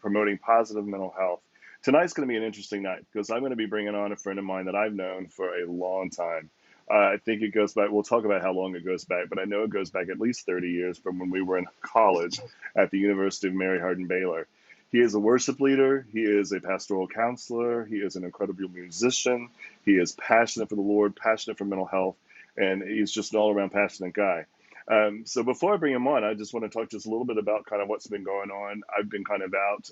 promoting positive mental health. Tonight's going to be an interesting night because I'm going to be bringing on a friend of mine that I've known for a long time. I think it goes back, we'll talk about how long it goes back, but I know it goes back at least 30 years from when we were in college at the University of Mary Hardin Baylor. He is a worship leader. He is a pastoral counselor. He is an incredible musician. He is passionate for the Lord, passionate for mental health, and he's just an all around passionate guy. So before I bring him on, I just want to talk just a little bit about kind of what's been going on. I've been kind of out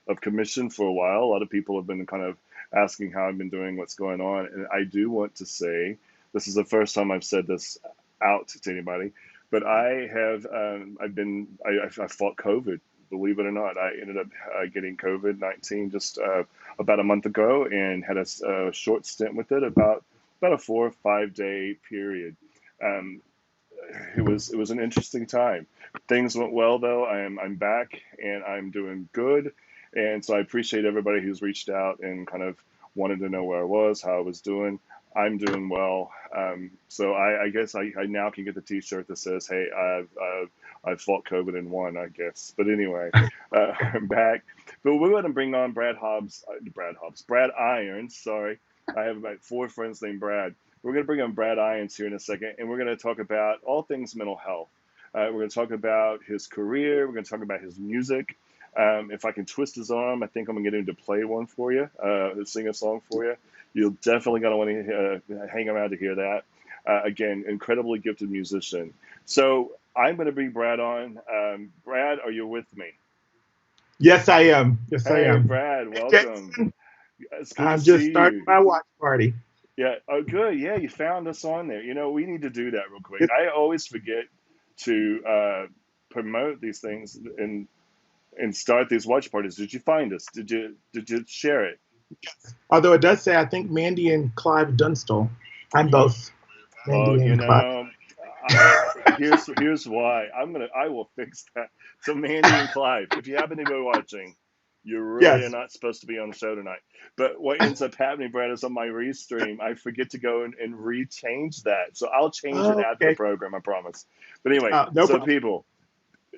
of commission for a while. A lot of people have been kind of asking how I've been doing, what's going on. And I do want to say, this is the first time I've said this out to anybody, but I have, I fought COVID, believe it or not. I ended up getting COVID-19 just about a month ago and had a short stint with it, about a 4 or 5 day period. Um, it was an interesting time. Things went well though. I'm back and I'm doing good, and so I appreciate everybody who's reached out and kind of wanted to know where I was, how I was doing. I'm doing well. So I guess I now can get the T-shirt that says, "Hey, I've fought COVID and won." I guess. But anyway, I'm back. But we're going to bring on Brad Irons. Sorry, I have about four friends named Brad. We're going to bring on Brad Irons here in a second, and we're going to talk about all things mental health. We're going to talk about his career. We're going to talk about his music. If I can twist his arm, I think I'm going to get him to play one for you, sing a song for you. You're definitely going to want to hang around to hear that. Again, incredibly gifted musician. So I'm going to bring Brad on. Brad, are you with me? Yes, I am. Yes, I Hey, am. Brad, Hey, welcome. Jason, It's good to I'm just see starting you. my watch party. Yeah. Oh, good. Yeah, you found us on there. We need to do that real quick. I always forget to promote these things and start these watch parties. Did you find us? Did you share it? Although it does say, I think Mandy and Clive Dunstall. I'm both Oh, Mandy and Clive. here's why. I will fix that. So Mandy and Clive, if you happen to be watching, you really are Yes. not supposed to be on the show tonight. But what ends up happening, Brad, is on my restream, I forget to go and rechange that. So I'll change it Oh, after the okay. program, I promise. But anyway, No so problem. people,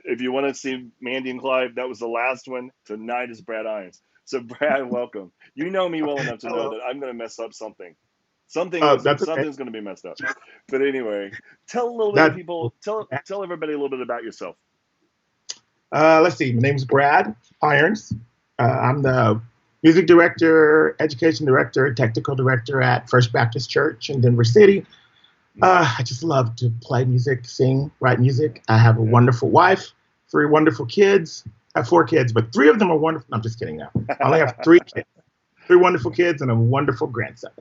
if you want to see Mandy and Clive, that was the last one. Tonight is Brad Irons. So Brad, welcome. You know me well enough to know Hello. that I'm going to mess up something. That's okay. Something's going to be messed up. But anyway, tell a little bit of That. people. Tell everybody a little bit about yourself. Let's see. My name's Brad Irons. I'm the music director, education director, technical director at First Baptist Church in Denver City. I just love to play music, sing, write music. I have a Yeah. wonderful wife, three wonderful kids. I have four kids, but three of them are wonderful. No, I'm just kidding now. I only have three kids, three wonderful kids, and a wonderful grandson.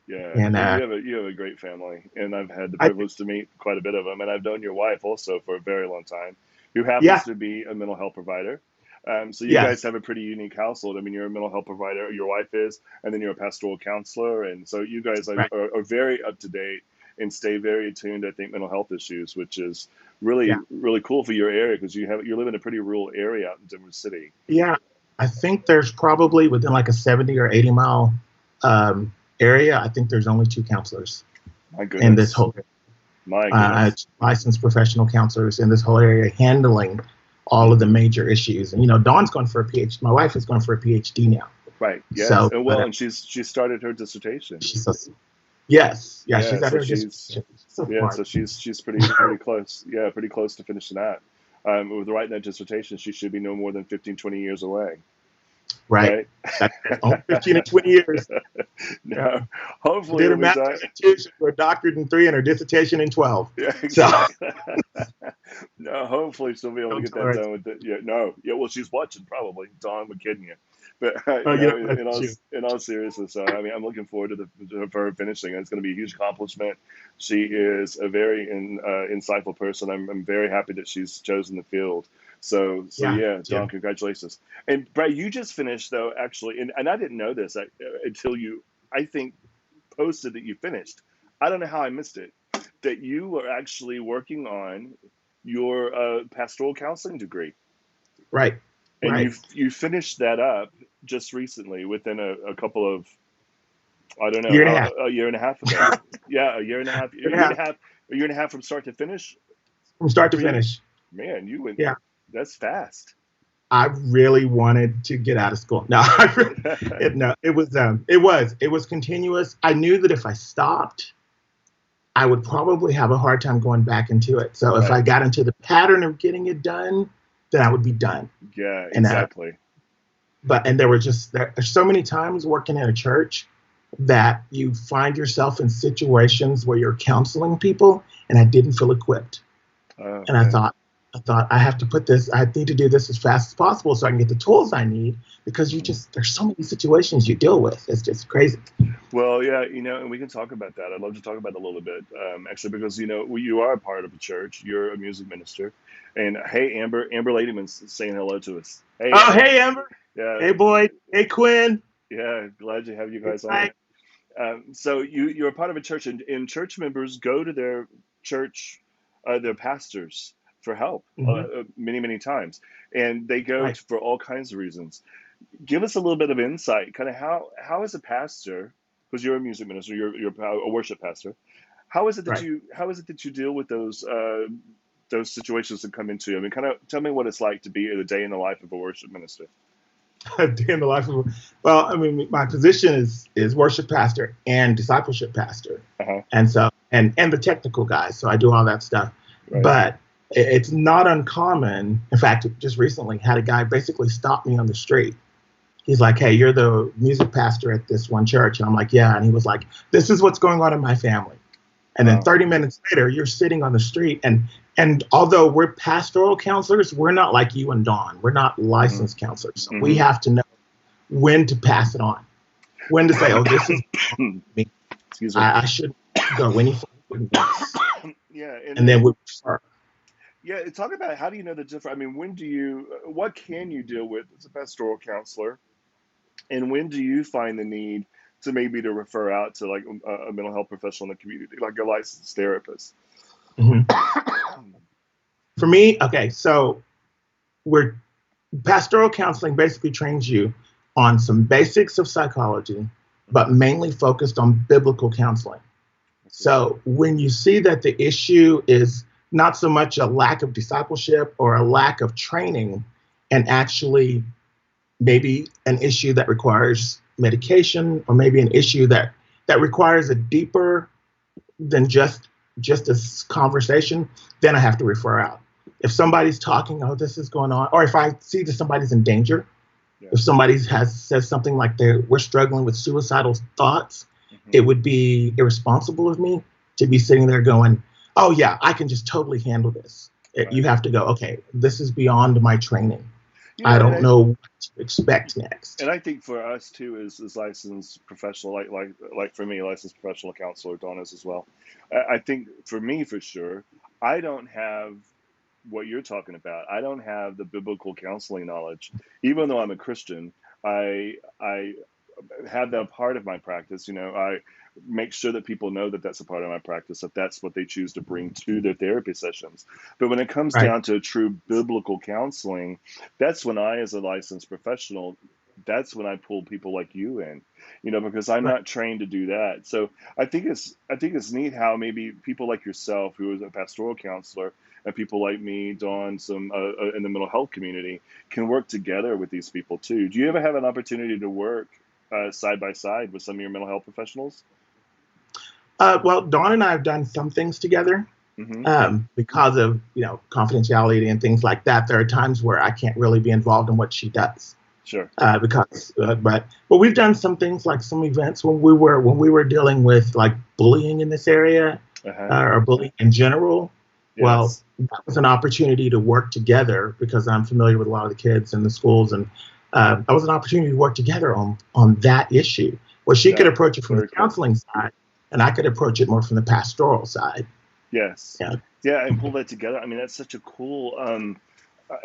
Yeah, And well, you have a great family, and I've had the I, privilege to meet quite a bit of them, and I've known your wife also for a very long time, who happens yeah, to be a mental health provider. So you guys yes, have a pretty unique household. I mean, you're a mental health provider, your wife is, and then you're a pastoral counselor, and so you guys right, are very up to date and stay very attuned to, I think, mental health issues, which is yeah, really cool for your area because you live in a pretty rural area out in Denver City. yeah. I think there's probably within like a 70 or 80 mile area. I think there's only two counselors My in this goodness, whole my goodness. licensed professional counselors in this whole area handling all of the Hmm. major issues. And Dawn's going for a PhD. My wife is going for a PhD now. Right. Yes. So, And but well, and she started her dissertation. she's so yes, yeah, Yeah. she's at So her she's dissertation. So yeah. smart. So she's pretty close. Yeah, pretty close to finishing that. With writing that dissertation, she should be no more than 15, 20 years away. Right. Right. That's only 15 and 20 years. Yeah. No. She Hopefully did it'll her be done. master's in two, she did her doctorate in three, and her dissertation in 12. Yeah. So Exactly. No. Hopefully she'll be able to don't get tell that her. done with it. Yeah. No. Yeah. Well, she's watching probably. Dawn, we're kidding you. But Oh, in that's you. all seriousness, I mean, I'm looking forward to for her finishing. It's going to be a huge accomplishment. She is a very insightful person. I'm very happy that she's chosen the field. So Yeah, yeah, yeah. Dawn, congratulations. And Brad, you just finished though, actually, and I didn't know this until you, I think, posted that you finished. I don't know how I missed it. That you were actually working on your pastoral counseling degree, Right, and right. you finished that up just recently within a couple of, I don't know, Year and a how, half. a year and a half ago. Yeah, Year and a half a year and a half from start to finish from start to for you. finish. Man, you went, Yeah. that's fast. I really wanted to get out of school. No, no, it was continuous. I knew that if I stopped, I would probably have a hard time going back into it. So if Right. I got into the pattern of getting it done, then I would be done. Yeah, And exactly. there were there's so many times working in a church that you find yourself in situations where you're counseling people, and I didn't feel equipped. Oh, And man. I thought I need to do this as fast as possible so I can get the tools I need because there's so many situations you deal with. It's just crazy. Well, yeah, and we can talk about that. I'd love to talk about it a little bit, actually, because you are a part of a church. You're a music minister, and hey, Amber Ladyman's saying hello to us. Hey, Oh, Amber. hey, Amber. Yeah, Hey, boy. Hey, Quinn. yeah. Glad to have you Hey, guys on. Mike. So you're a part of a church, and church members go to their church, their pastors for help Hmm. many times, and they go Right, for all kinds of reasons. Give us a little bit of insight, kind of how as a pastor, because you're a music minister, you're a worship pastor. right. How is it that you deal with those situations that come into you? I mean, kind of tell me what it's like to be a day in the life of a worship minister. Day in the life of, well, I mean, my position is worship pastor and discipleship pastor, Uh-huh. and so and the technical guy. So I do all that stuff, Right. but it's not uncommon. In fact, just recently had a guy basically stop me on the street. He's like, "Hey, you're the music pastor at this one church," and I'm like, "Yeah," and he was like, "This is what's going on in my family." And then Wow. 30 minutes later, you're sitting on the street. And although we're pastoral counselors, we're not like you and Dawn. We're not Hmm. licensed counselors. So we Hmm. have to know when to pass it on, when to say, oh, this is me. Excuse me. I shouldn't go any further than this. Yeah, and And then then we refer. yeah, talk about how do you know the difference? I mean, what can you deal with as a pastoral counselor, and when do you find the need to maybe to refer out to like a mental health professional in the community, like a licensed therapist? Mhm. For me, okay, so we're pastoral counseling basically trains you on some basics of psychology, but Hmm. mainly focused on biblical counseling. I see. So when you see that the issue is not so much a lack of discipleship or a lack of training, and actually maybe an issue that requires medication, or maybe an issue that requires a deeper than just a conversation, then I have to refer out. If somebody's talking, oh, this is going on, or if I see that somebody's in danger, Yeah. if somebody has says something like we're struggling with suicidal thoughts, it Hmm. would be irresponsible of me to be sitting there going, "Oh yeah, I can just totally handle this." You Right. have to go, "Okay, this is beyond my training. I Yeah, don't know what to expect next." and I think for us too, is licensed professional, like for me, licensed professional counselor, Donna's as well. I think for me, for sure, I don't have what you're talking about. I don't have the biblical counseling knowledge, even though I'm a Christian. I have that part of my practice. I make sure that people know that that's a part of my practice, if that's what they choose to bring to their therapy sessions. But when it comes Right, down to true biblical counseling, that's when I, as a licensed professional, that's when I pull people like you in, because I'm right. not trained to do that. So I think it's neat how maybe people like yourself, who is a pastoral counselor, and people like me, Dawn, some in the mental health community, can work together with these people too. Do you ever have an opportunity to work side by side with some of your mental health professionals? Well, Dawn and I have done some things together, Hmm. because of confidentiality and things like that. There are times where I can't really be involved in what she does, Sure. because but we've done some things like some events when we were dealing with like bullying in this area, Uh-huh. or bullying in general. Well, Yes. that was an opportunity to work together because I'm familiar with a lot of the kids in the schools, and that was an opportunity to work together on that issue. Where she could Yeah. approach it from the Very cool. counseling side, and I could approach it more from the pastoral side. Yes. Yeah, Yeah, and pull that together. I mean, that's such a cool. I think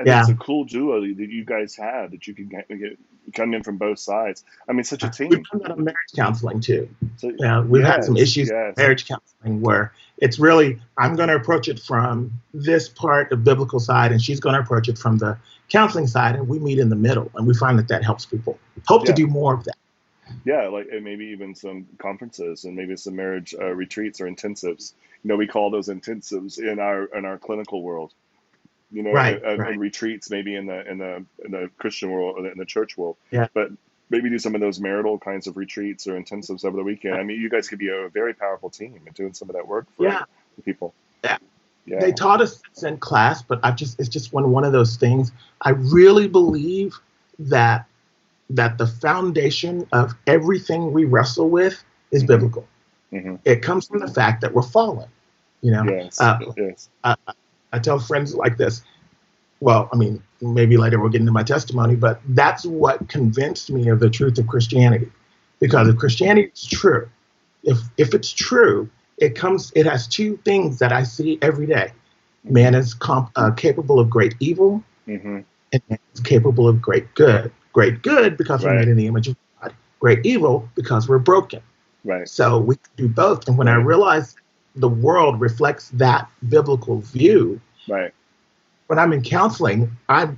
it's yeah. a cool duo that you guys have, that you can come in from both sides. I mean, such a We've team. done that on marriage counseling too. So Yeah, we've had some yes, issues in yes. marriage counseling where it's really I'm going to approach it from this part of biblical side, and she's going to approach it from the counseling side, and we meet in the middle, and we find that helps people. Hope to Yeah. do more of that. Yeah, like, and maybe even some conferences, and maybe some marriage retreats or intensives. We call those intensives in our clinical world. Right, and right. retreats maybe in the Christian world, in the church world, Yeah. but maybe do some of those marital kinds of retreats or intensives over the weekend. I mean, you guys could be a very powerful team in doing some of that work for Yeah. people. Yeah. They Yeah. taught us this in class, but it's just one of those things. I really believe that the foundation of everything we wrestle with is Hmm. biblical. Hmm. It comes from the fact that we're fallen. You know, Yes. uh, Yes. I, I tell friends like this. Well, I mean, maybe later we'll get into my testimony, but that's what convinced me of the truth of Christianity. Because Hmm. if Christianity is true, if it's true, it has two things that I see every day. Man Hmm. is capable of great evil, Hmm. and man is capable of great good. Great good because we're made Right. in the image of God. Great evil because we're broken. Right. So we can do both. And when I Right. realized the world reflects that biblical view, Right. when I'm in counseling, I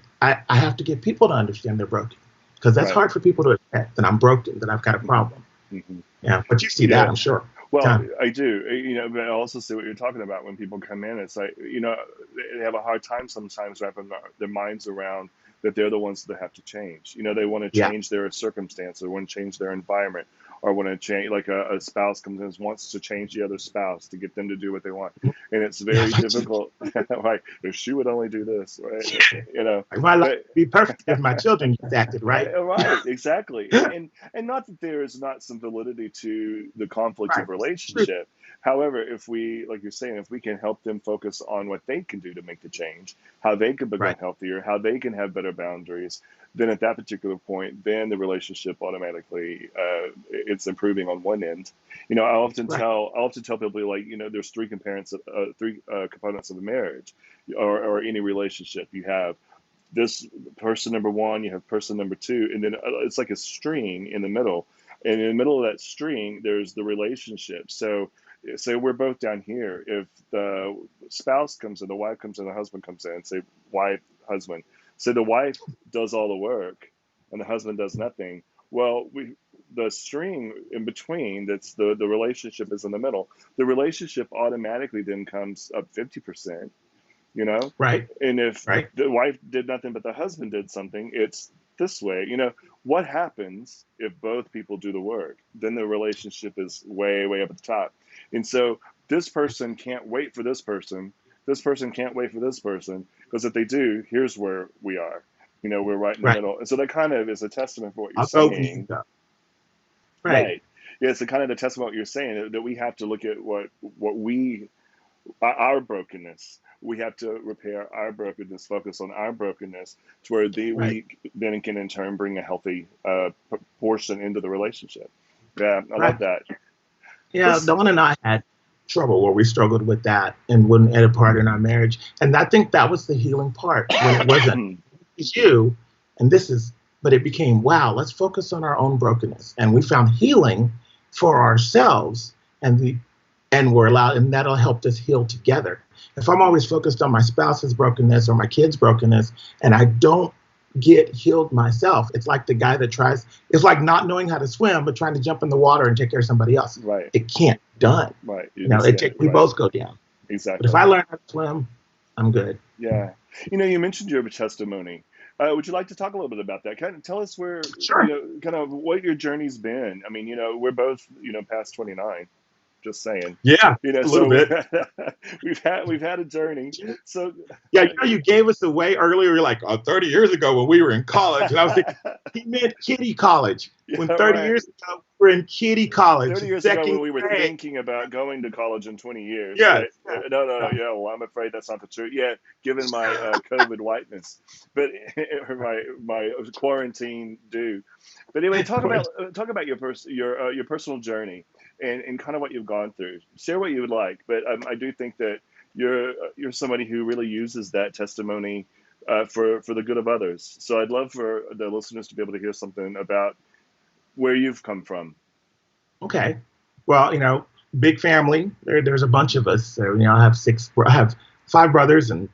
have to get people to understand they're broken because that's Right. hard for people to admit that I'm broken, that I've got a Hmm. problem. Hmm. Yeah, but you see that, Yeah. I'm sure. Well, Time. I do, but I also see what you're talking about when people come in. It's like, they have a hard time sometimes wrapping their minds around that they're the ones that have to change. They want to Yeah, change their circumstance, or want to change their environment, or want to change, like a spouse comes in and wants to change the other spouse to get them to do what they want. And it's yeah. very difficult. Like, if she would only do this, right? You know, My life but would be perfect if my children just acted right. Right, exactly, and not that there is not some validity to the conflict Right. of True. relationship. However, if we, like you're saying, if we can help them focus on what they can do to make the change, how they can become Right. healthier, how they can have better boundaries, then at that particular point, then the relationship automatically, it's improving on one end. Right. I often tell people, like, there's three components of a marriage, or any relationship you have. This person number one, you have person number two, and then it's like a string in the middle. And in the middle of that string, there's the relationship. So we're both down here. If the spouse comes in, the wife comes in, the husband comes in, say wife, husband. So the wife does all the work, and the husband does nothing. Well, the string in between, that's the relationship, is in the middle. The relationship automatically then comes up 50%, you know Right. and if Right. the wife did nothing but the husband did something, it's this way. What happens if both people do the work? Then the relationship is way, way up at the top. And so this person can't wait for this person can't wait for this person, because if they do, here's where we are. We're right in the Right. middle. And so that kind of is a testament for what you're I'll go when you saying. go. Right. Right. Yeah, it's a kind of the testament what you're saying, that we have to look at what we our brokenness. We have to repair our brokenness, focus on our brokenness, to where Right. we then can in turn bring a healthy portion into the relationship. Yeah, I Right. love that. Yeah, Let's. Dawn and I had trouble where we struggled with that and wouldn't edit part in our marriage. And I think that was the healing part when it wasn't it's you and this is, but it became, wow, let's focus on our own brokenness. And we found healing for ourselves and we're allowed, and that'll help us heal together. If I'm always focused on my spouse's brokenness or my kid's brokenness and I don't get healed myself, it's like the guy that it's like not knowing how to swim, but trying to jump in the water and take care of somebody else. Right, It can't be done. right. You just can't. We Right, both go down. But if exactly. I learn how to swim, I'm good. Yeah. You mentioned your testimony. Would you like to talk a little bit about that? Kind of tell us where, Sure. kind of what your journey's been. I mean, we're both, past 29. Just saying. Yeah, a little So bit. we've had a journey. So Yeah, you gave us away earlier. You're like, 30 years ago when we were in college. And I was thinking, he meant kiddie college. yeah, When 30 right. years ago, we were in kiddie college, 30 years ago, when second we were grade. thinking about going to college in 20 years, Yes. right? No, no, no. Yeah, well, I'm afraid that's not the truth. Yeah, given my COVID whiteness, but my quarantine due. But anyway, talk about your personal journey, and kind of what you've gone through. Share what you would like, but I do think that you're somebody who really uses that testimony for the good of others. So I'd love for the listeners to be able to hear something about where you've come from. Okay. Well, big family. There's a bunch of us. So, I have five brothers and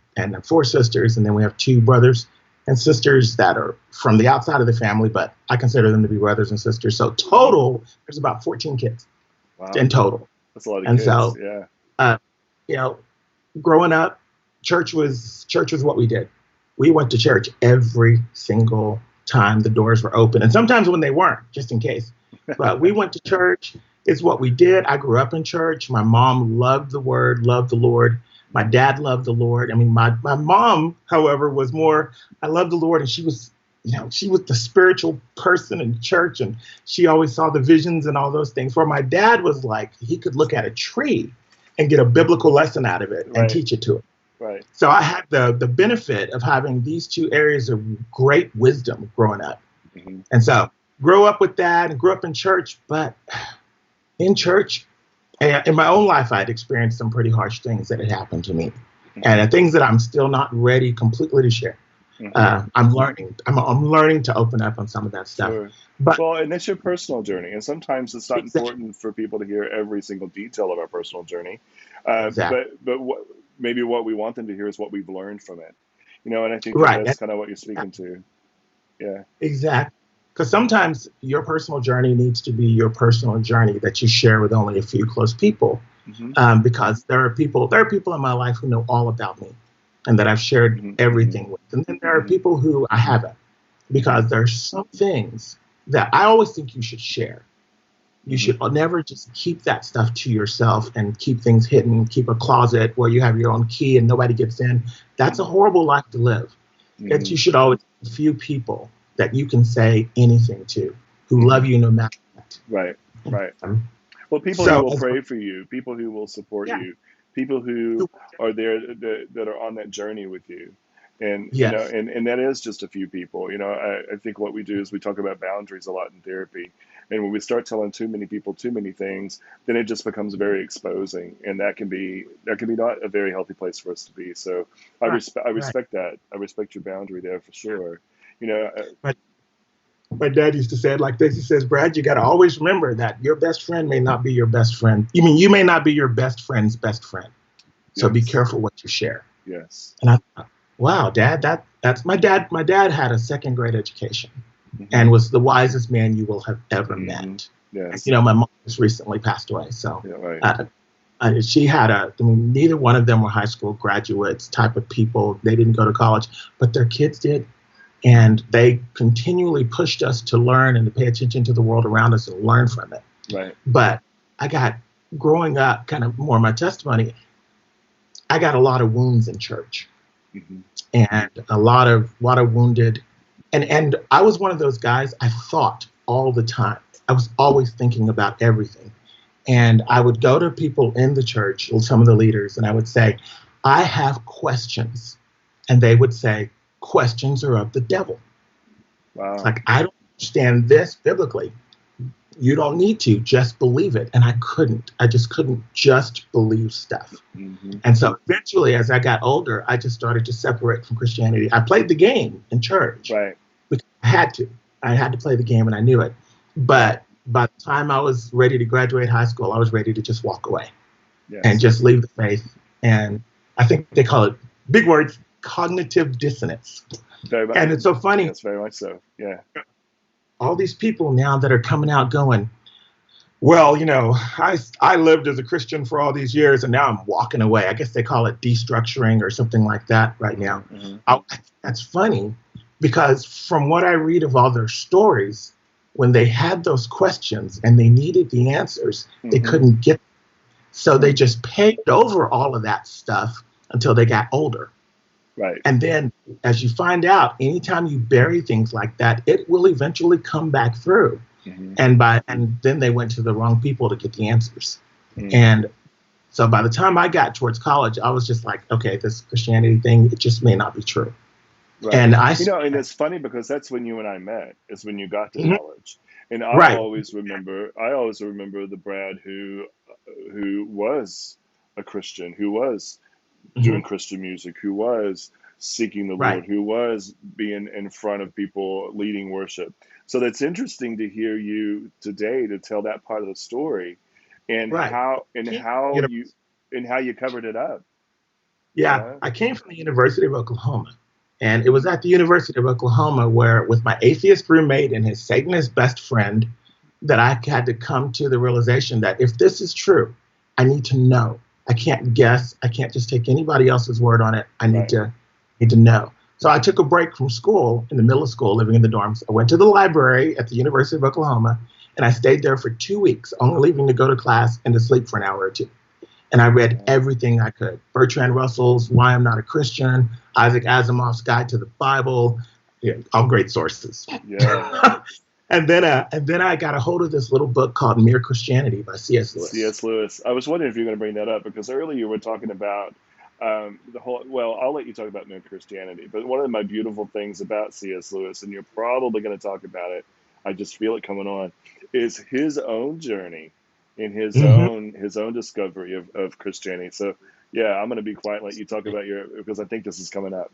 four sisters, and then we have two brothers and sisters that are from the outside of the family, but I consider them to be brothers and sisters. So total, there's about 14 kids Wow. in total. That's a lot of And kids. so, Yeah. uh, you know, growing up, church was what we did. We went to church every single time the doors were open, and sometimes when they weren't, just in case. But we went to church. It's what we did. I grew up in church. My mom loved the word, loved the Lord. My dad loved the Lord. I mean, my mom, however, was more, I love the Lord, and she was, she was the spiritual person in church, and she always saw the visions and all those things. Where my dad was like, he could look at a tree and get a biblical lesson out of it and Right. teach it to it. Right. So I had the benefit of having these two areas of great wisdom growing up. Mm-hmm. And so grew up with that and grew up in church. But in church, in my own life, I'd experienced some pretty harsh things that had happened to me, and things that I'm still not ready completely to share. Mm-hmm. I'm learning. I'm learning to open up on some of that stuff. Sure. But Well, and that's your personal journey, and sometimes it's not exactly, important for people to hear every single detail of our personal journey. exactly, But maybe what we want them to hear is what we've learned from it. And I think that right, that's kind of what you're speaking to. Yeah. exactly. Because sometimes your personal journey needs to be your personal journey that you share with only a few close people. Mm-hmm. Because there are people in my life who know all about me, and that I've shared Mm-hmm. Mm-hmm. everything with, and then there are Mm-hmm. people who I haven't, Mm-hmm. because there's some things that I always think you should share. You Mm-hmm. should never just keep that stuff to yourself and keep things hidden, keep a closet where you have your own key and nobody gets in. That's a horrible life to live. That Mm-hmm. you should always have a few people that you can say anything to, who Mm-hmm. love you no matter what. Right. Right. Well, people who So will pray for you, people who will support yeah, you, people who are there that are on that journey with you. And, yes, and that is just a few people. I think what we do is we talk about boundaries a lot in therapy. And when we start telling too many people too many things, then it just becomes very exposing. And that can be not a very healthy place for us to be. So right, I right. respect that. I respect your boundary there for sure. You know, My dad used to say it like this. He says, Brad, you got to always remember that your best friend may not be your best friend. You may not be your best friend's best friend. So be yes, careful what you share. yes. And I thought, wow, Dad, that's my dad. My dad had a second grade education Mm-hmm. and was the wisest man you will have ever Mm-hmm. met. And, Yes. my mom just recently passed away. So Yeah, right. uh, she had neither one of them were high school graduates type of people. They didn't go to college, but their kids did. And they continually pushed us to learn and to pay attention to the world around us and learn from it. Right. But I got, growing up, kind of more my testimony, I got a lot of wounds in church Mm-hmm. and a lot of wounded. And I was one of those guys, I thought all the time. I was always thinking about everything. And I would go to people in the church, some of the leaders, and I would say, I have questions. And they would say, questions are of the devil. It's Wow. like, I don't understand this biblically. You don't need to, just believe it. And I couldn't. I just couldn't just believe stuff. Mm-hmm. And so eventually, as I got older, I just started to separate from Christianity. I played the game in church Right. because I had to. I had to play the game, and I knew it. Right. But by the time I was ready to graduate high school, I was ready to just walk away and Yes. just leave the faith. And I think they call it, big words, cognitive dissonance. Very much. And it's so funny, Yes. Very much so. Yeah. all these people now that are coming out going, well, I lived as a Christian for all these years and now I'm walking away. I guess they call it destructuring or something like that right now. Mm-hmm. Mm-hmm. That's funny because from what I read of all their stories, when they had those questions and they needed the answers, they Mm-hmm. couldn't get them. So they just paved over all of that stuff until they got older. Right. And then, as you find out, anytime you bury things like that, it will eventually come back through. Mm-hmm. And then they went to the wrong people to get the answers. Mm-hmm. And so by the time I got towards college, I was just like, okay, this Christianity thing, it just may not be true. Right. And And it's funny because that's when you and I met, is when you got to Mhm. college. And Right. I always remember the Brad who was a Christian, who was doing Mhm. Christian music, who was seeking the Right. Lord, who was being in front of people leading worship. So that's interesting to hear you today to tell that part of the story and Right. how I and came from how the you and how you covered it up. Yeah, Yeah. I came from the University of Oklahoma. And it was at the University of Oklahoma where, with my atheist roommate and his Satanist best friend, that I had to come to the realization that if this is true, I need to know. I can't guess. I can't just take anybody else's word on it. I Right. need to know. So I took a break from school in the middle of school, living in the dorms. I went to the library at the University of Oklahoma, and I stayed there for 2 weeks, only leaving to go to class and to sleep for an hour or two. And I read everything I could. Bertrand Russell's Why I'm Not a Christian, Isaac Asimov's Guide to the Bible, all great sources. Yeah. And then I got a hold of this little book called Mere Christianity by C.S. Lewis. C.S. Lewis. I was wondering if you're going to bring that up because earlier you were talking about the whole. Well, I'll let you talk about New Christianity, but one of my beautiful things about C.S. Lewis, and you're probably going to talk about it, I just feel it coming on, is his own journey in Mm-hmm. his own discovery of Christianity. So yeah, I'm going to be quiet and let you talk about your because I think this is coming up.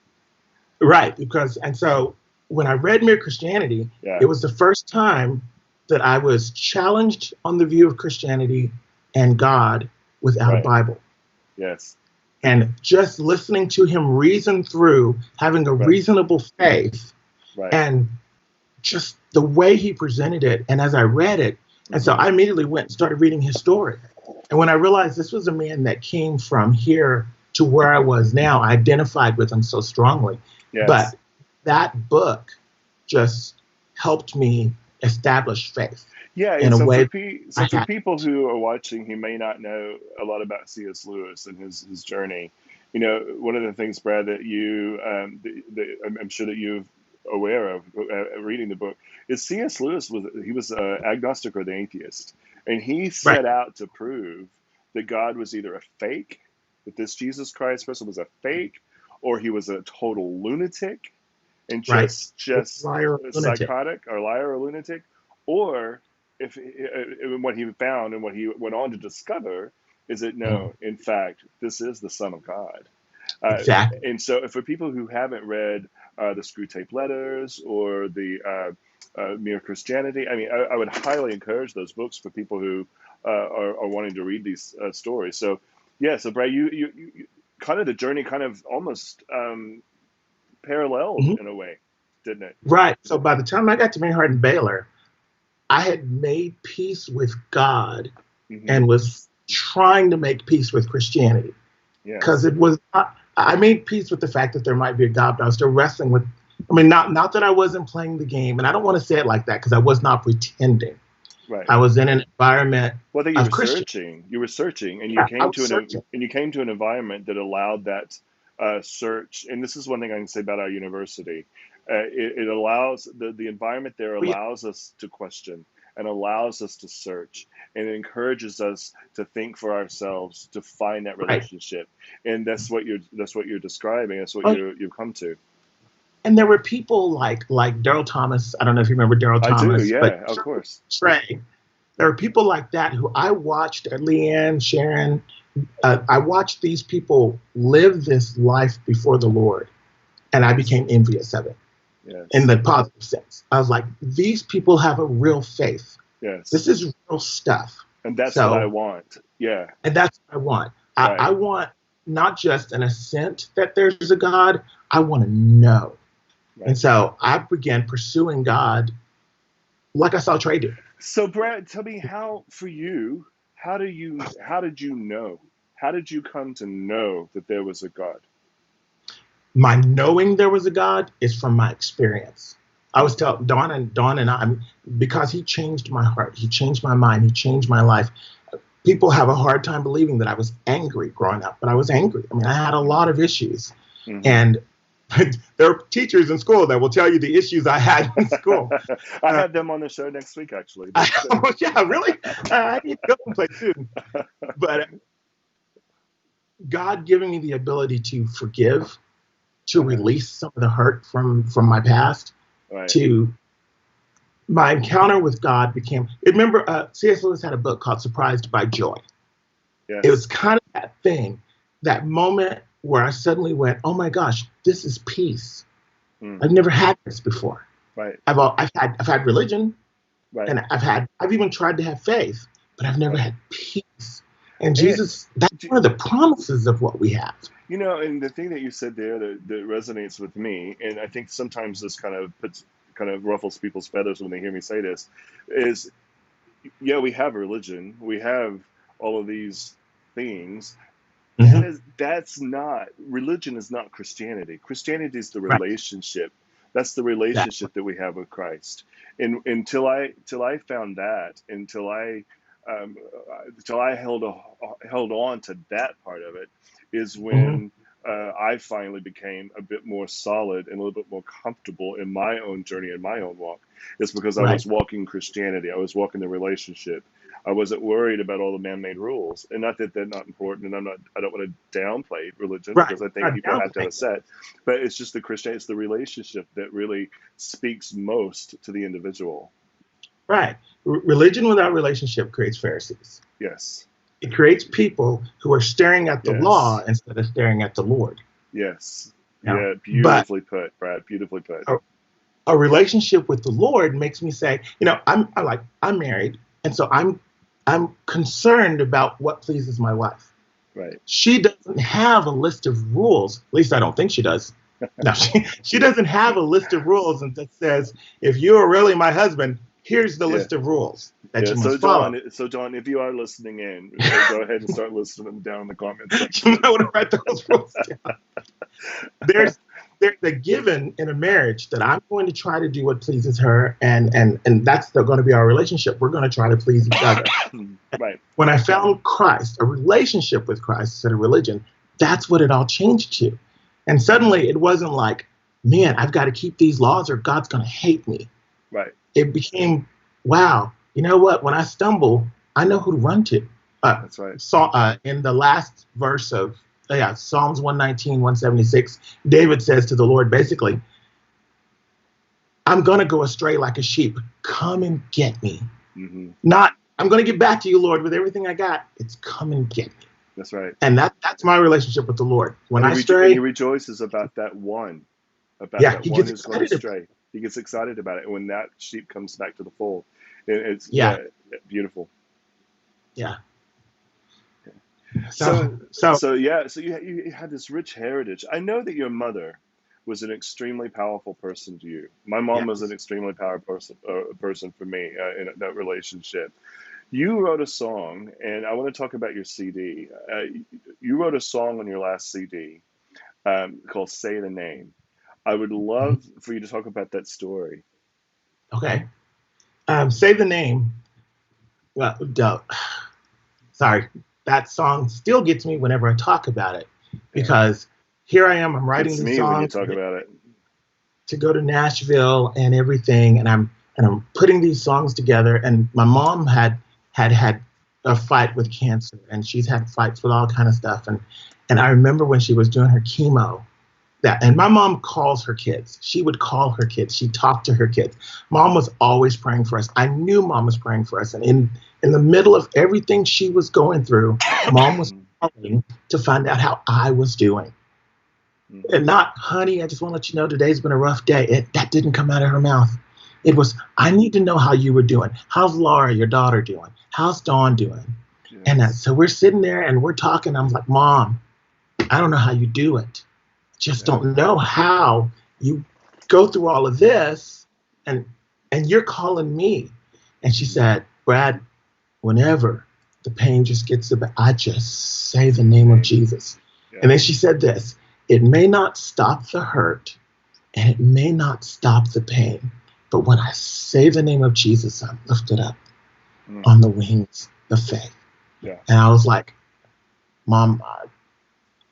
Right, and so when I read Mere Christianity, Yeah. it was the first time that I was challenged on the view of Christianity and God without a Right. Bible. Yes. And just listening to him reason through having a Right. reasonable faith Right. and just the way he presented it. And as I read it, and so Hmm. I immediately went and started reading his story. And when I realized this was a man that came from here to where I was now, I identified with him so strongly. Yes. But that book just helped me establish faith Yeah, in and a so way I for had. people who are watching who may not know a lot about C.S. Lewis and his journey, you know, one of the things, Brad, that you I'm sure that you're aware of reading the book is C.S. Lewis was agnostic or the atheist, and he Right, set out to prove that God was either a fake, that this Jesus Christ person was a fake, or he was a total lunatic and right. just Liar, lunatic. psychotic or liar or lunatic, or if what he found and what he went on to discover is that no, in fact, this is the Son of God. Uh, Exactly. and so, for people who haven't read the Screw Tape Letters or the Mere Christianity, I mean, I would highly encourage those books for people who are wanting to read these stories. So, yeah, so Brad, you kind of the journey kind of almost paralleled Mhm. in a way, didn't it? Right. So by the time I got to Manhattan Baylor, I had made peace with God Hmm. and was trying to make peace with Christianity because Yes. it was not, I made peace with the fact that there might be a God, but I was still wrestling with. I mean, not that I wasn't playing the game, and I don't want to say it like that because I was not pretending. Right. I was in an environment Well, that of Christian. you were searching, and Yeah, I was searching. you came to an environment that allowed that search. And this is one thing I can say about our university. It allows the environment there Oh, yeah. allows us to question and allows us to search, and it encourages us to think for ourselves to find that Right. relationship. And that's what you're describing. That's what Oh, you've come to. and there were people like Daryl Thomas. I don't know if you remember Daryl I do. Thomas, but Yeah. Of course. Trey. There are people like that who I watched, Leanne, Sharon. I watched these people live this life before the Lord, and I Yes. became envious of it in Yes. the positive sense. I was like, these people have a real faith. Yes. This is real stuff. And that's what I So, want. Yeah. and that's what I want. Right. I want not just an assent that there's a God, I want to know. And Right. so I began pursuing God like I saw Trey do. So, Brad, tell me how, for you, how did you know? How did you come to know that there was a God? My knowing there was a God is from my experience. I was telling Dawn and I, because he changed my heart, he changed my mind, he changed my life. People have a hard time believing that I was angry growing up, but I was angry. I mean, I had a lot of issues, Hmm. and there are teachers in school that will tell you the issues I had in school. I Uh, have them on the show next week, actually. But yeah, really, I need to go someplace soon. But God giving me the ability to forgive, to uh-huh. release some of the hurt from my past, Right. to my encounter with God became. Remember, C.S. Lewis had a book called Surprised by Joy. It was Yes. kind of that thing, that moment where I suddenly went, "Oh my gosh, this is peace. Mm. I've never had this before. Right. I've had religion, Right. and I've even tried to have faith, but I've never Right. had peace." And And, Jesus, that's one of the promises of what we have. you know, and the thing that you said there that resonates with me, and I think sometimes this kind of ruffles people's feathers when they hear me say this, is yeah, we have religion, we have all of these things, Hmm. That's not religion. Is not Christianity. Christianity is the Right. relationship. That's the Exactly. relationship that we have with Christ. And until I found that, um, until I held on to that part of it, is Hmm. when I finally became a bit more solid and a little bit more comfortable in my own journey and my own walk. It's because I Right. was walking Christianity. I was walking the relationship. I wasn't worried about all the man-made rules, and not that they're not important. And I don't want to downplay religion Right. because I think Not people have to have downplaying a it. set, but it's just it's the relationship that really speaks most to the individual. Right. Religion without relationship creates Pharisees. Yes, It creates people who are staring at the law yes, instead of staring at the Lord. yes, Now, yeah. but Beautifully put, Brad. Beautifully put. a, a relationship with the Lord makes me say, I'm married, and so I'm concerned about what pleases my wife. Right. She doesn't have a list of rules. At least I don't think she does. No, she doesn't have a list of rules and that says, if you are really my husband, here's the Yeah. list of rules that Yeah. you must follow. So John, if you are listening in, go ahead and start listing them down in the comment You section. know to write those rules down. There's there's a given in a marriage that I'm going to try to do what pleases her, and that's going to be our relationship. We're going to try to please each other. Right. When I found Christ, a relationship with Christ instead of religion, that's what it all changed to. And suddenly it wasn't like, man, I've got to keep these laws or God's going to hate me. Right. It became, wow, you know what? When I stumble, I know who to run to. That's right. In the last verse of Psalms 119, 176, David says to the Lord, basically, I'm going to go astray like a sheep. Come and get me. Hmm. Not, I'm going to get back to you, Lord, with everything I got. It's come and get me. That's right. And that's my relationship with the Lord. When And I and he stray, rejoices about yeah, that he one gets who's going to excited about it. stray. He gets excited about it when that sheep comes back to the fold. It's Yeah, beautiful. yeah. So, So so yeah, so you had this rich heritage. I know that your mother was an extremely powerful person to you. My mom was an yes. extremely powerful person for me in that relationship. You wrote a song, and I want to talk about your CD. You wrote a song on your last CD called "Say the Name." I would Mhm. love for you to talk about that story. Okay. Say the name. Well, sorry. That song still gets me whenever I talk about it Yeah, because here I am. I'm writing gets the me when you song talk about it. to go to Nashville and everything, and I'm putting these songs together. And my mom had a fight with cancer, and she's had fights with all kind of stuff. And I remember when she was doing her chemo, that and my mom calls her kids. She would call her kids. She talked to her kids. Mom was always praying for us. I knew mom was praying for us. And in the middle of everything she was going through, mom was Mm-hmm. calling to find out how I was doing. Mm-hmm. And not, honey, I just want to let you know today's been a rough day. That didn't come out of her mouth. It was, I need to know how you were doing. How's Laura, your daughter, doing? How's Dawn doing? And Yes. so we're sitting there and we're talking. I'm like, Mom, I don't know how you do it. Just Yeah. don't know how you go through all of this and you're calling me. And she Mm-hmm. said, Brad, whenever the pain just gets the bad, I just say the Say the name of name. Jesus. And then she Yes. said this, it may not stop the hurt and it may not stop the pain, but when I say the name of Jesus, I'm lifted up Mm. on the wings of faith. Yeah. And I was like, Mom,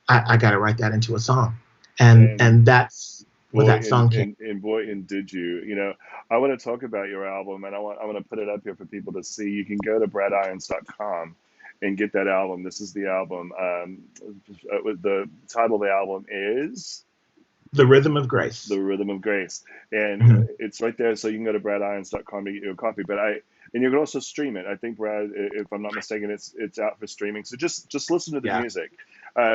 I got to write that into a song. And And and that's where boy, that song came. and did you? I want to talk about your album, and I want to put it up here for people to see. You can go to bradirons.com and get that album. This is the album. The title of the album is The Rhythm of Grace. The Rhythm of Grace, and Mhm. it's right there. So you can go to bradirons.com to get your copy. And you can also stream it. I think, Brad, if I'm not mistaken, it's out for streaming. So just listen to the Yeah, music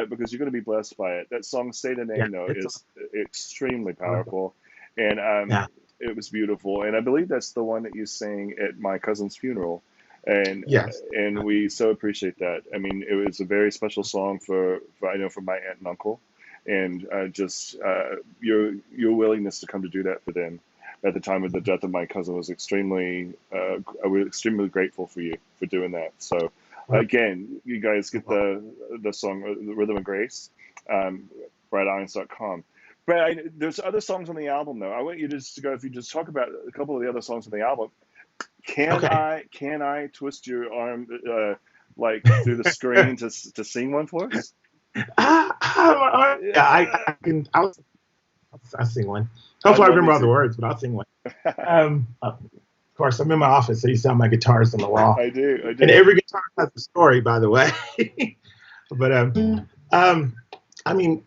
because you're going to be blessed by it. That song "Say the yeah, Name" though it's is extremely awesome. powerful, and Yeah, it was beautiful. And I believe that's the one that you sang at my cousin's funeral, and yes, we so appreciate that. I mean, it was a very special song for I know for my aunt and uncle, and just your willingness to come to do that for them at the time of the death of my cousin was extremely we were extremely grateful for you for doing that. So Again, you guys get the song the Rhythm of Grace, bradirons.com. Brad, there's other songs on the album though. I want you just to go, if you just talk about a couple of the other songs on the album. Okay. Can I twist your arm like through the screen to sing one for us? Yeah, I can. I'll sing one. I'd Hopefully, I love you remember all the to. words, but I'll sing one. Of course, I'm in my office, so you saw my guitars on the wall, I do. I and do. every guitar has a story, by the way. But um, I mean,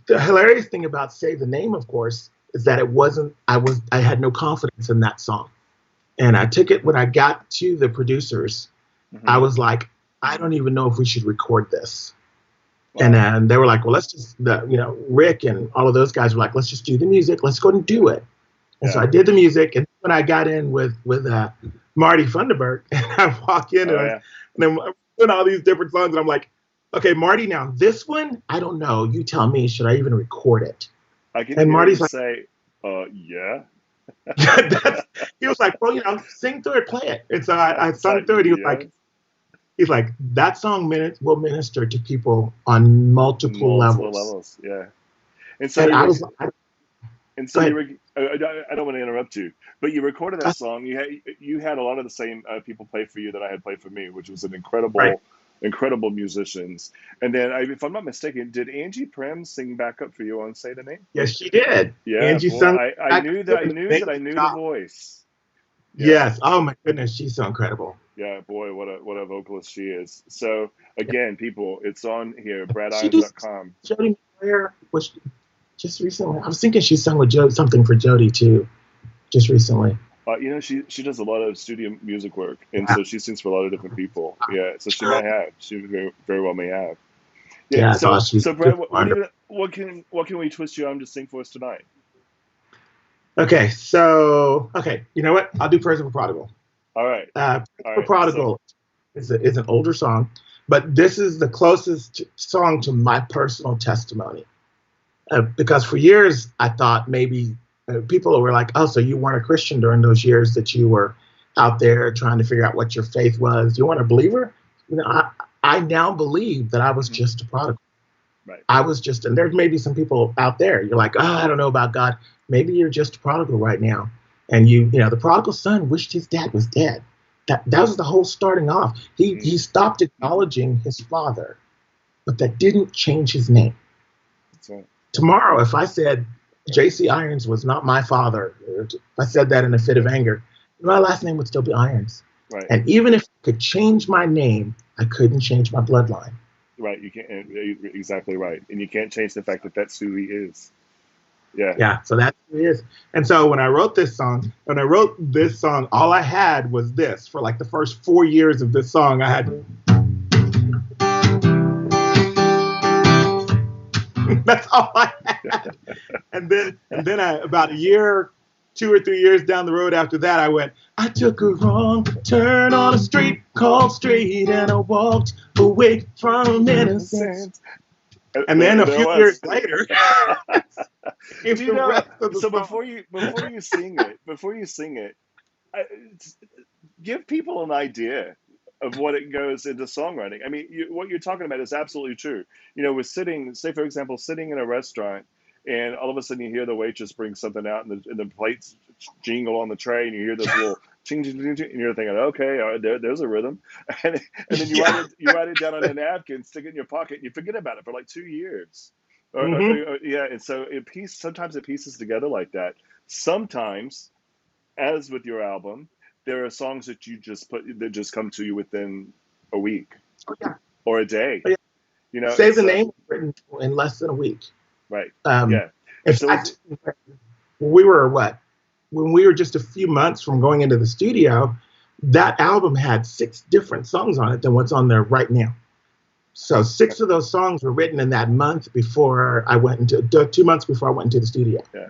the hilarious thing about "Say the Name," of course, is that it wasn't. I had no confidence in that song, and I took it when I got to the producers. I Hmm. was like, I don't even know if we should record this. And Wow. then they were like, well, let's just, Rick and all of those guys were like, let's just do the music. Let's go and do it. And so Yeah. I did the music. And when I got in with Marty Funderburg, and I walk in Oh yeah. and I'm doing all these different songs. And I'm like, okay, Marty, now this one, I don't know. You tell me, should I even record it? I can And hear him Marty's like, say, yeah. that's, he was like, well, sing through it, play it. And so I Is that sung through it. yes? He's like, that song will minister to people on multiple Multiple levels. levels. Yeah. And so And you I were, was like, and so go you ahead. were. I don't want to interrupt you, but you recorded that song. You had a lot of the same people play for you that I had played for me, which was an Right. incredible musicians. And then, if I'm not mistaken, did Angie Prem sing backup for you on "Say the Name"? Yes, she did. Yeah, Angie boy, sung I back knew that up an I amazing knew the job. voice. Yeah, Yes. Oh my goodness, she's so incredible. yeah, boy, what a vocalist she is. So Yeah. again, people, it's on here, She just bradirons.com. Jody Meyer was just recently. I was thinking she sung with Jody, something for Jody too, just recently. She does a lot of studio music work, and Yeah. so she sings for a lot of different people. Yeah, so she might have, she very, very well may have. Yeah. Yeah, I So thought she's Brad, just wonderful. what can we twist your arm to sing for us tonight? Okay, so you know what? I'll do "Praise of a Prodigal." "Praise All of a right. So Prodigal" is an older song, but this is the closest song to my personal testimony. Because for years I thought maybe people were like, "Oh, so you weren't a Christian during those years that you were out there trying to figure out what your faith was? You weren't a believer?" I now believe that I was mhm, just a prodigal. right. I was just, and there's maybe some people out there. You're like, "Oh, I don't know about God." Maybe you're just a prodigal right now, and the prodigal son wished his dad was dead. That was the whole starting off. He Mm, stopped acknowledging his father, but that didn't change his name. that's right. Tomorrow, if I said J.C. Irons was not my father, if I said that in a fit of anger, my last name would still be Irons. Right. And even if I could change my name, I couldn't change my bloodline. Right. You can't. You're exactly right, and you can't change the fact that that's who he is. Yeah. Yeah, so that's who he is. And so when I wrote this song, all I had was this for like the first 4 years of this song. I had that's all I had. And then about a year, 2 or 3 years down the road after that, I went, I took a wrong turn on a street called straight and I walked away from innocence. Innocent. And then a There it few years was. later came Do you the know? rest of the So song. before you sing it, I, give people an idea of what it goes into songwriting. I mean, what you're talking about is absolutely true. We're sitting, say for example, sitting in a restaurant, and all of a sudden you hear the waitress bring something out, and the plates jingle on the tray, and you hear this little ching ching ching, ching and you're thinking, okay, all right, there's a rhythm, and then Yeah. you write it down on a napkin, stick it in your pocket, and you forget about it for like 2 years. Hmm. Yeah, and so sometimes it pieces together like that. Sometimes, as with your album, there are songs that you just put that just come to you within a week Oh, yeah. or a day. Oh, yeah. And Save the so Name was written in less than a week. right, Um, yeah, in and so is fact, we were what? When we were just a few months from going into the studio, that album had 6 different songs on it than what's on there right now. So 6 of those songs were written in that month before I went into 2 months before I went into the studio. yeah,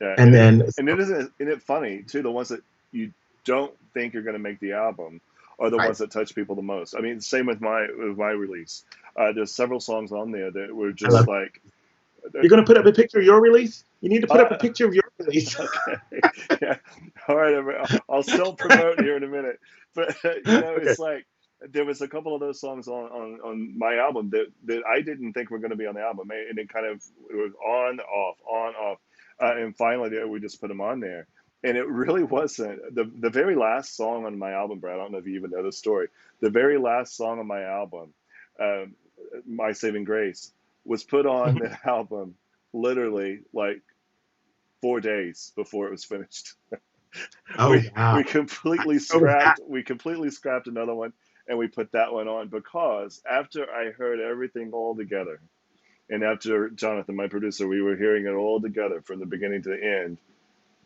yeah, And then isn't it funny too? The ones that you don't think are going to make the album are the right, ones that touch people the most. I mean, same with my release. There's several songs on there that were I love just it. like, You're gonna put up a picture of your release? You need to put up a uh, picture of your release. okay, yeah, all right, I'll self promote here in a minute, but Okay. it's like. there was a couple of those songs on my album that I didn't think were going to be on the album, and it kind of it was on off, and finally we just put them on there. And it really wasn't the very last song on my album, Brad. I don't know if you even know the story. The very last song on my album, um, "My Saving Grace," was put on the album literally like 4 days before it was finished. Oh we wow. we I completely noticed that. scrapped another one, and we put that one on because after I heard everything all together, and after Jonathan, my producer, we were hearing it all together from the beginning to the end,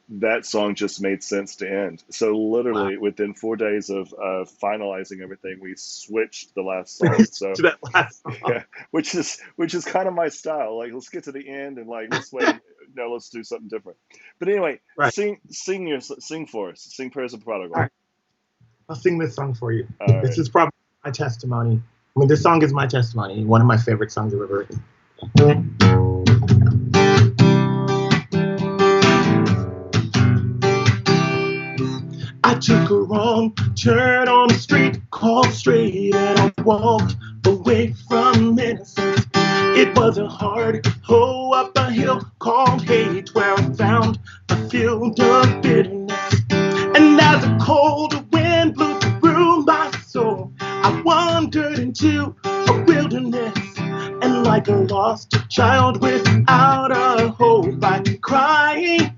that song just made sense to end. So Wow. literally within 4 days of finalizing everything, we switched the last song. So To that last song. yeah, which is kind of my style. Like, let's get to the end and like let's wait. No, let's do something different. But anyway, Right. sing for us. Sing "Prayers of All Prodigal." right. I'll sing this song for you. All This right. is probably my testimony. I mean, this song is my testimony. One of my favorite songs I've ever written. I took a wrong turn on a street called straight, and I walked away from innocence. It was a hard hoe up a hill called hate, where I found a field of bitterness. And as a cold wind blew through my soul, I wandered into a wilderness. And like a lost child without a hope, I cried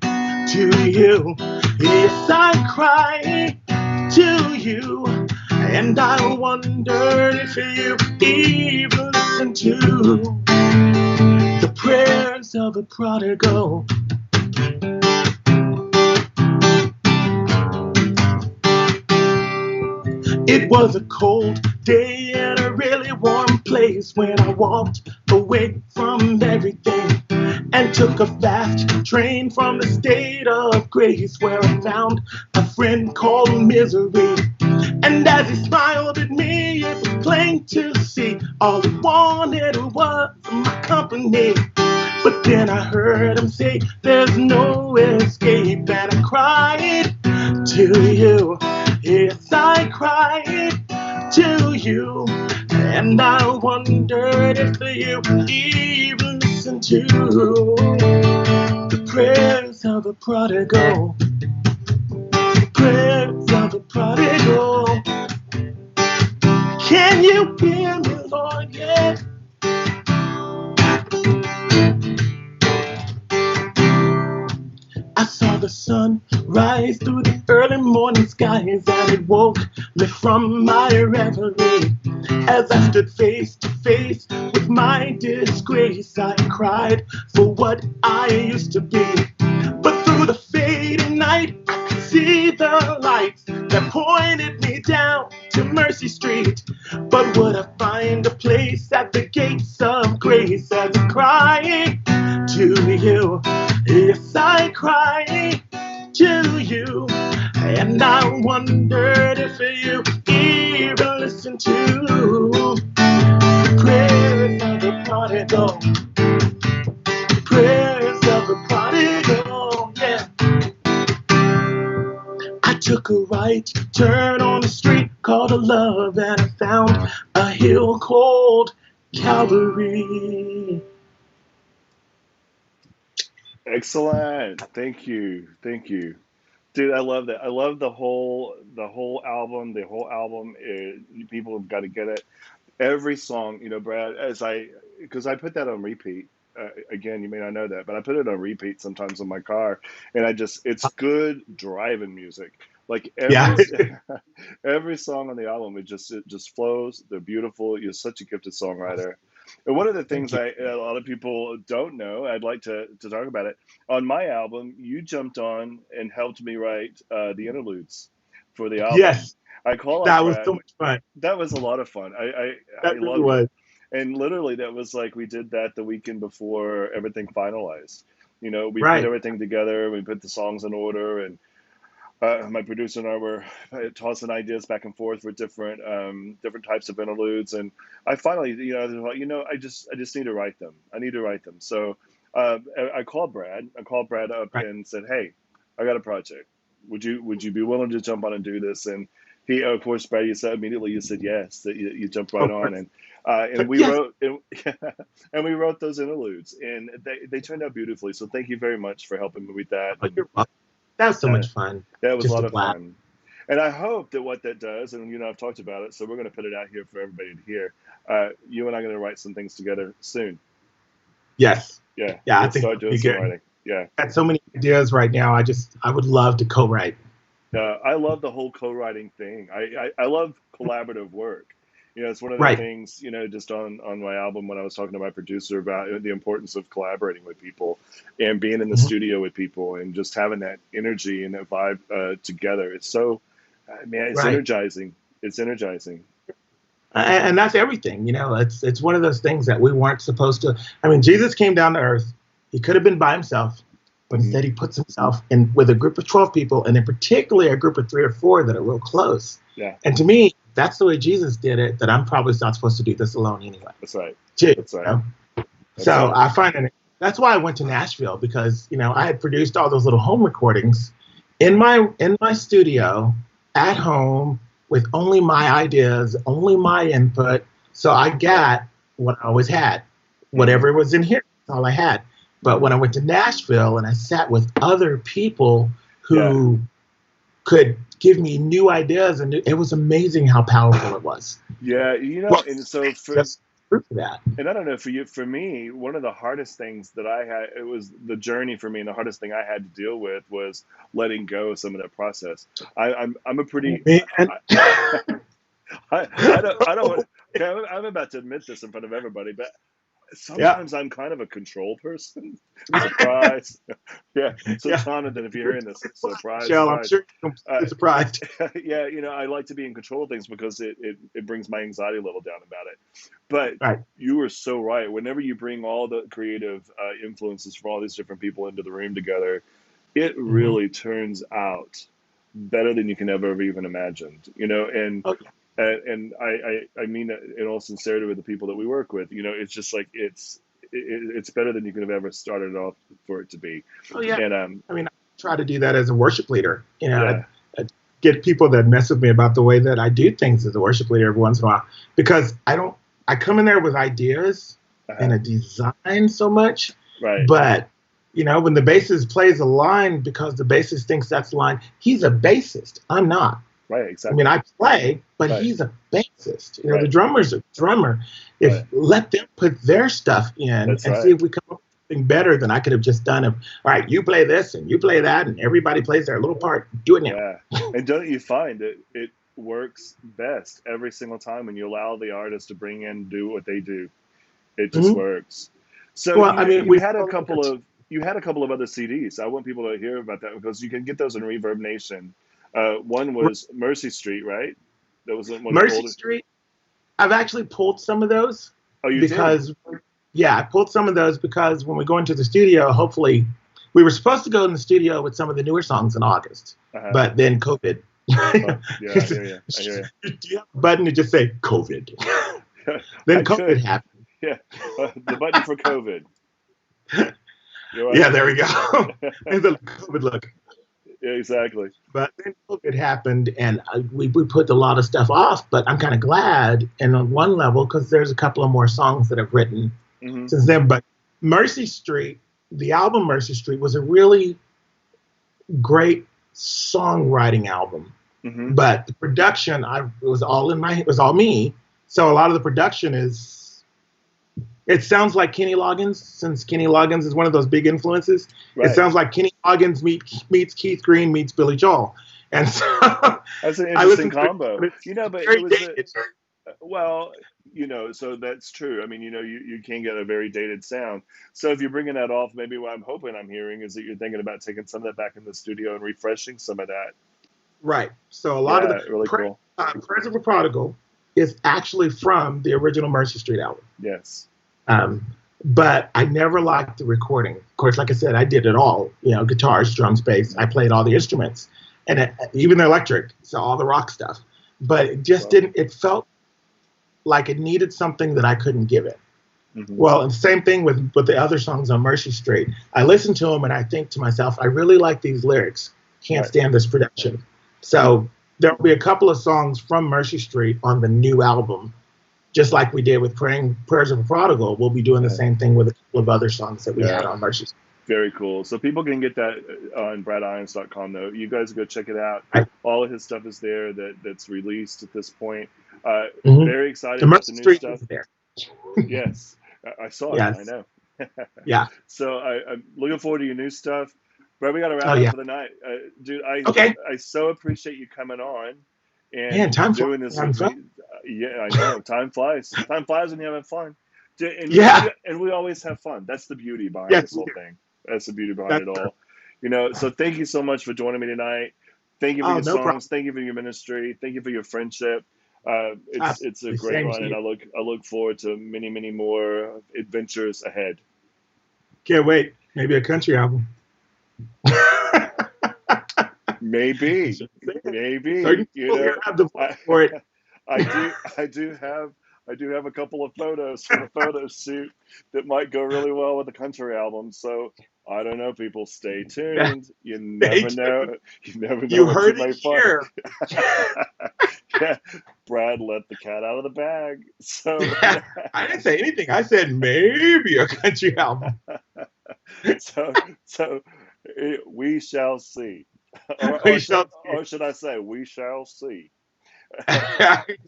to you. Yes, I cried to you. And I wondered if you even listened to the prayers of a prodigal. It was a cold day in a really warm place when I walked away from everything and took a fast train from the state of grace, where I found a friend called Misery. And as he smiled at me, it was plain to see all he wanted was my company. But then I heard him say, "There's no escape," and I cried to you. Yes, I cried to you. And I wondered if you even listened to the prayers of a prodigal. The prayers of a prodigal. Can you hear me, Lord? Yeah. I saw the sun rise through the early morning skies, and it woke me from my reverie. As I stood face to face with my disgrace, I cried for what I used to be. But through the fading night, I could see the lights that pointed me down to Mercy Street. But would I find a place at the gates of grace as I cried to you? Yes, I cried to you. And I wondered if you even listened to the prayers of the prodigal. The prayers of the prodigal, yeah. I took a right turn on a street called a love, and I found a hill called Calvary. Excellent. Thank you. Thank you. Dude, I love that. I love the whole album. The whole album is, people have got to get it. Every song, Brad, because I put that on repeat. Again, you may not know that, but I put it on repeat sometimes in my car, and it's good driving music. Like Yeah. every song on the album, it just flows. They're beautiful. You're such a gifted songwriter. And one of the Thank things you. a lot of people don't know, I'd like to talk about it. On my album, you jumped on and helped me write the interludes for the album. Yes, I call up that was Brad. so much fun. That was a lot of fun. I That really loved it. was. And literally, that was like we did that the weekend before everything finalized. We put Right. everything together, we put the songs in order, and my producer and I were tossing ideas back and forth for different types of interludes. And I finally, thought, I just need to write them. I need to write them. So I called Brad. I called Brad up Right. and said, "Hey, I got a project. Would you be willing to jump on and do this?" And He, of course, Brad, you said immediately. You said yes. That you jumped right Of on, course. and we Yes. wrote and we wrote those interludes, and they turned out beautifully. So thank you very much for helping me with that. Oh, And you're welcome. That was so uh, much fun. that was a Just a lot of blast. fun. And I hope that what that does, and I've talked about it, so we're going to put it out here for everybody to hear. You and I are going to write some things together soon. Yes. Yeah, Yeah, I let's think start that would doing be some good. writing. Yeah. Got so many ideas right now. I would love to co-write. I love the whole co-writing thing. I love collaborative work. It's one of the Right. things, just on my album when I was talking to my producer about the importance of collaborating with people and being in the Mhm. studio with people and just having that energy and that vibe together. It's so, man, it's Right. energizing. It's energizing. And that's everything. It's one of those things that we weren't supposed to. I mean, Jesus came down to earth. He could have been by himself, but Hmm. instead he puts himself in with a group of 12 people, and in particularly a group of 3 or 4 that are real close. Yeah, And to me, that's the way Jesus did it. That I'm probably not supposed to do this alone anyway. that's right. Too. That's right. That's So right. I find that that's why I went to Nashville because I had produced all those little home recordings in my studio at home with only my ideas, only my input. So I got what I always had, Hmm. whatever was in here. That's all I had. But Hmm. when I went to Nashville and I sat with other people Yeah. who could give me new ideas, and it was amazing how powerful it was. Yeah. Well, And so just proof of that. and I don't know for you, for me, one of the hardest things that I had, it was the journey for me, and the hardest thing I had to deal with was letting go of some of that process. I'm a Oh, pretty, man. I don't want. Okay, I'm about to admit this in front of everybody, but Yeah. sometimes I'm kind of a control person. Surprise. Yeah. So Yeah. Jonathan, if you're hearing this, surprise, Michelle, I'm surprise. sure you're Uh, completely surprised. yeah, I like to be in control of things because it brings my anxiety level down about it. But Right. you are so right. Whenever you bring all the creative influences from all these different people into the room together, it Hmm. really turns out better than you can ever even imagined. Oh, And I mean that in all sincerity with the people that we work with. It's just like it's better than you could have ever started off for it to be. oh, yeah. And I mean, I try to do that as a worship leader. yeah, I get people that mess with me about the way that I do things as a worship leader every once in a while because I come in there with ideas and uh-huh, a design so much, right, but when the bassist plays a line because the bassist thinks that's the line, he's a bassist. I'm not. right, I mean, exactly, I play, but right, he's a bassist. The right, drummer's a drummer. If right. let them put their stuff in That's and see right. if we come up with something better than I could have just done. All right, you play this and you play that, and everybody plays their little part. Do it now. Yeah. And don't you find it works best every single time when you allow the artist to bring in do what they do. It just Hmm. works. So Well, I mean, you we had a all look couple at of other CDs. I want people to hear about that because you can get those in Reverb Nation. One was Mercy Street, right? That was one of the Mercy older. Street. I've actually pulled some of those Oh, you did? because, yeah, I pulled some of those because when we go into the studio, hopefully, we were supposed to go in the studio with some of the newer songs in August, Uh-huh. but then COVID. Oh, yeah, I hear you. I hear Do you have a button to just say COVID? you. Then I COVID could. happened. Yeah. The button for COVID. You're Yeah, right. there we go. There's a COVID look. Yeah, exactly. But then COVID happened, and we put a lot of stuff off. But I'm kind of glad, and on one level, because there's a couple of more songs that I've written Hmm. since then. But Mercy Street, the album Mercy Street, was a really great songwriting album. Hmm. But the production, it was all me. So a lot of the production it sounds like Kenny Loggins, since Kenny Loggins is one of those big influences. It Right. sounds like Kenny Loggins meets Keith Green meets Billy Joel. And so That's an I interesting listen to it, combo. and it's But it very was dated. well, so that's true. I mean, you can get a very dated sound. So if you're bringing that off, maybe what I'm hoping I'm hearing is that you're thinking about taking some of that back in the studio and refreshing some of that. Right. So a lot of Yeah, really cool. Prayers of a Prodigal is actually from the original Mercy Street album. Yes. Um, but I never liked the recording. Of course, like I said, I did it all. Guitars, drums, bass. I played all the instruments, and even the electric, so all the rock stuff. But it just Well, didn't. It felt like it needed something that I couldn't give it. hmm. Well, and same thing with the other songs on Mercy Street. I listen to them and I think to myself, I really like these lyrics. Can't Right. stand this production. So there'll be a couple of songs from Mercy Street on the new album, just like we did with Prayers of a Prodigal. We'll be doing the Yeah. same thing with a couple of other songs that we Yeah. had on Mercy Street. Very cool. So people can get that on bradirons.com, though. You guys go check it out. Right. All of his stuff is there that's released at this point. Mm-hmm. Very excited The about the Mercy new Street stuff. is there. Yes, I saw it. I Yes. know. Yeah. So I'm looking forward to your new stuff. Brad, we got to wrap Oh up yeah. for the night. Dude, Okay. I so appreciate you coming on Man, and time doing flies. this I'm with me. fun. Yeah, I know. Time flies. Time flies when you're having fun. Yeah. And we always have fun. That's the beauty behind Yes, this we whole do. thing. That's the beauty behind That's it true. all. So thank you so much for joining me tonight. Thank you for Oh, your no problem. songs. Thank you for your ministry. Thank you for your friendship. It's a Absolutely. great Same run, to and you. I look forward to many more adventures ahead. Can't wait. Maybe a country album. Maybe, maybe Certain people here have the voice I for it. I do have a couple of photos from the photo shoot that might go really well with the country album. So I don't know, people. Stay tuned. You Stay never know. tuned. You never know You what you heard it may find. here. Yeah, Brad let the cat out of the bag. So I didn't say anything. I said maybe a country album. so we shall see, We shall see. or should I say, we shall see.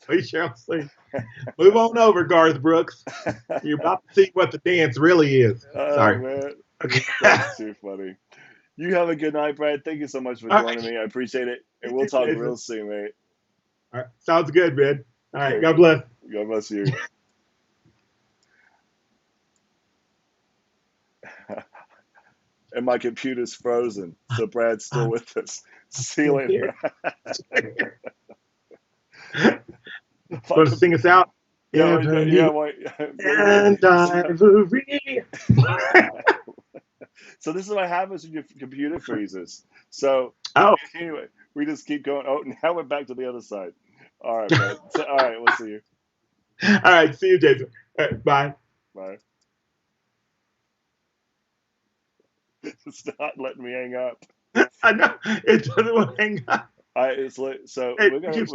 We shall see. Move on over, Garth Brooks. You're about to see what the dance really is. Oh Sorry. man, Okay. that's too funny. You have a good night, Brad. Thank you so much for All joining right. me. I appreciate it, You and we'll too, talk Jason. real soon, mate. All right. Sounds good, man. All right. Okay, God bless. God bless you. And my computer's frozen, so Brad's still with us. See you Still later. here. Want to sing us out? Yeah, wait, Ebony yeah, wait, and ivory. so this is what happens when your computer freezes. So Oh. anyway, we just keep going. Oh, now we're back to the other side. All right, Brad. So, all right, we'll see you. All right. See you, Jason. All right, bye. Bye. It's not letting me hang up. I know it doesn't want to hang up. It's like so Hey, we're keep gonna